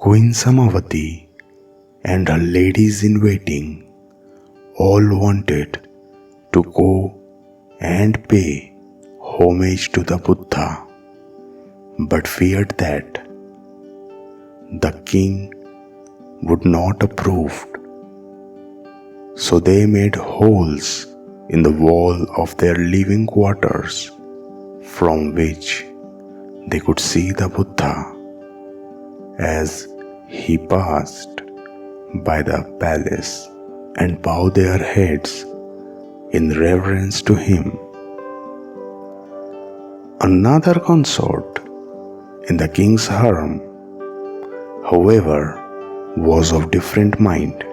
Queen 𝗟𝗹𝗺 and her ladies in waiting all wanted to go and pay homage to the Buddha, but feared that the king would not approve. So they made holes in the wall of their living quarters from which they could see the Buddha as he passed by the palace and bow their heads in reverence to him. Another consort in the king's harem, however, was of different mind.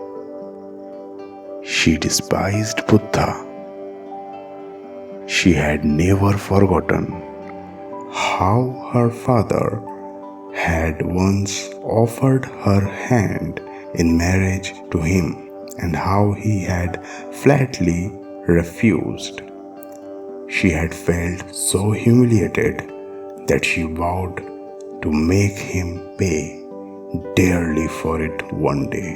She despised Buddha. She had never forgotten how her father had once offered her hand in marriage to him and how he had flatly refused. She had felt so humiliated that she vowed to make him pay dearly for it one day.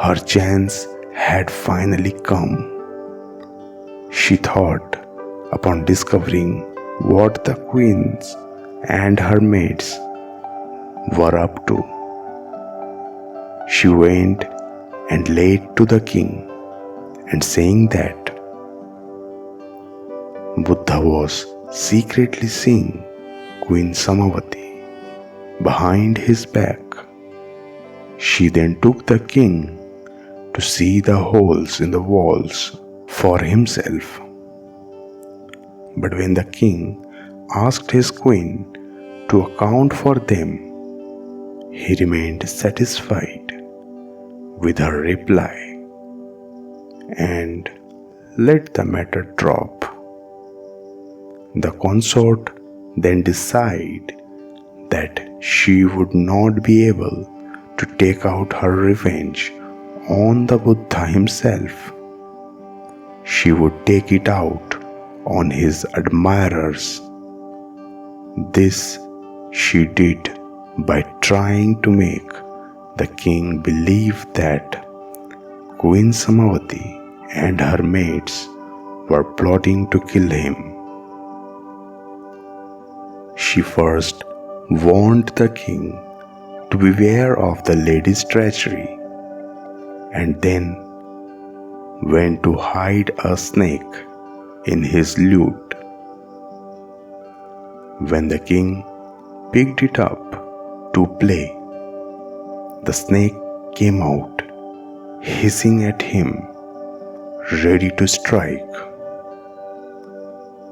Her chance had finally come. She thought, upon discovering what the queens and her maids were up to. She went and laid to the king, and saying that Buddha was secretly seeing Queen 𝗟𝗹𝗺 behind his back, she then took the king to see the holes in the walls for himself. But when the king asked his queen to account for them, he remained satisfied with her reply and let the matter drop. The consort then decided that she would not be able to take out her revenge on the Buddha himself. She would take it out on his admirers. This she did by trying to make the king believe that Queen 𝗟𝗹𝗺 and her maids were plotting to kill him. She first warned the king to beware of the lady's treachery, and then went to hide a snake in his lute. When the king picked it up to play, the snake came out, hissing at him, ready to strike.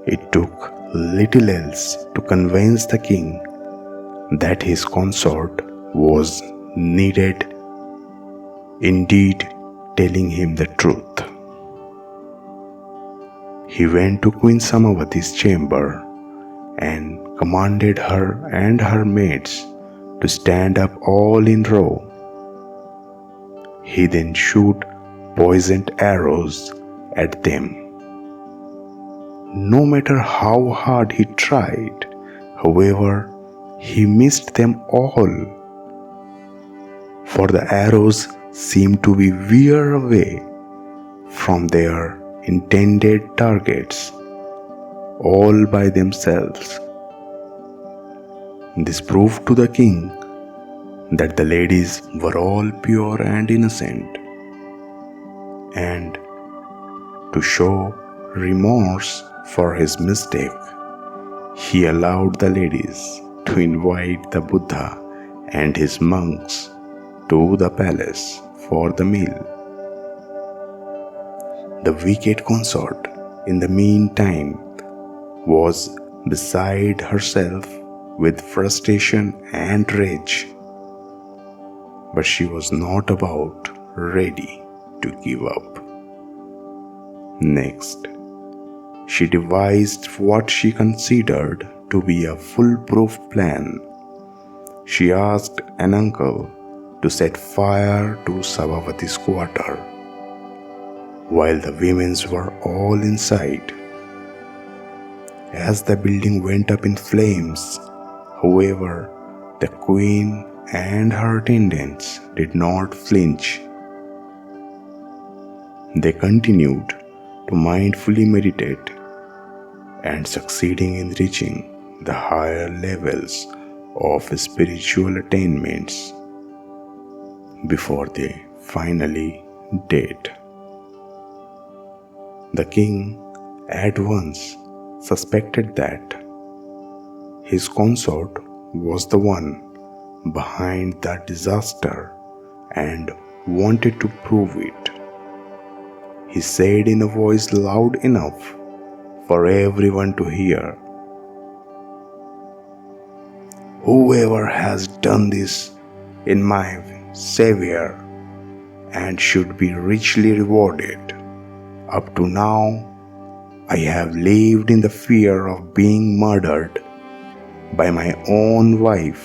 It took little else to convince the king that his consort was needed, indeed telling him the truth. He went to Queen 𝗟𝗹𝗺's chamber and commanded her and her maids to stand up all in row. He then shoot poisoned arrows at them. No matter how hard he tried, however, he missed them all, for the arrows seemed to be veer away from their intended targets all by themselves. This proved to the king that the ladies were all pure and innocent, and to show remorse for his mistake, he allowed the ladies to invite the Buddha and his monks to the palace for the meal. The wicked consort, in the meantime, was beside herself with frustration and rage, but she was not about ready to give up. Next, she devised what she considered to be a foolproof plan. She asked an uncle to set fire to 𝗟𝗹𝗺's quarter, while the women were all inside. As the building went up in flames, however, The queen and her attendants did not flinch. They continued to mindfully meditate and succeeding in reaching the higher levels of spiritual attainments before they finally died. The king at once suspected that his consort was the one behind the disaster and wanted to prove it. He said in a voice loud enough for everyone to hear, "Whoever has done this in my savior and should be richly rewarded. Up to now, I have lived in the fear of being murdered by my own wife,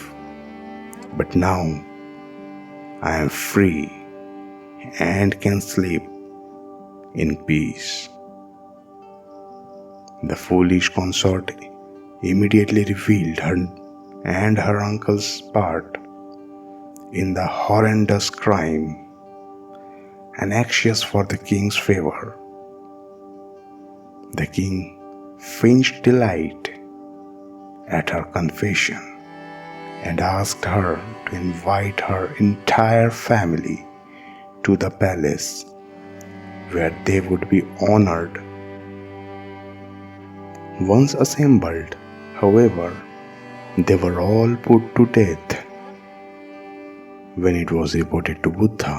but now I am free and can sleep in peace." The foolish consort immediately revealed her and her uncle's part in the horrendous crime and anxious for the king's favor. The king feigned delight at her confession and asked her to invite her entire family to the palace where they would be honored. Once assembled, however, they were all put to death. When it was reported to Buddha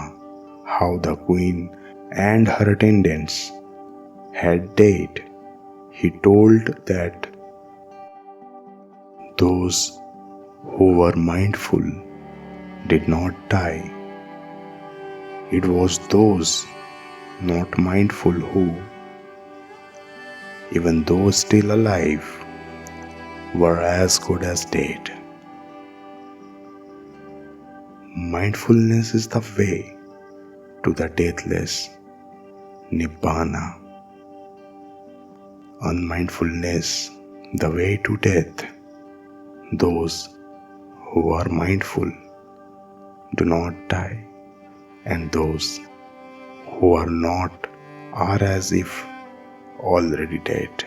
how the queen and her attendants had died, he told that those who were mindful did not die. It was those not mindful who, even though still alive, were as good as dead. Mindfulness is the way to the deathless Nibbana. Unmindfulness, the way to death. Those who are mindful do not die, and those who are not are as if already dead.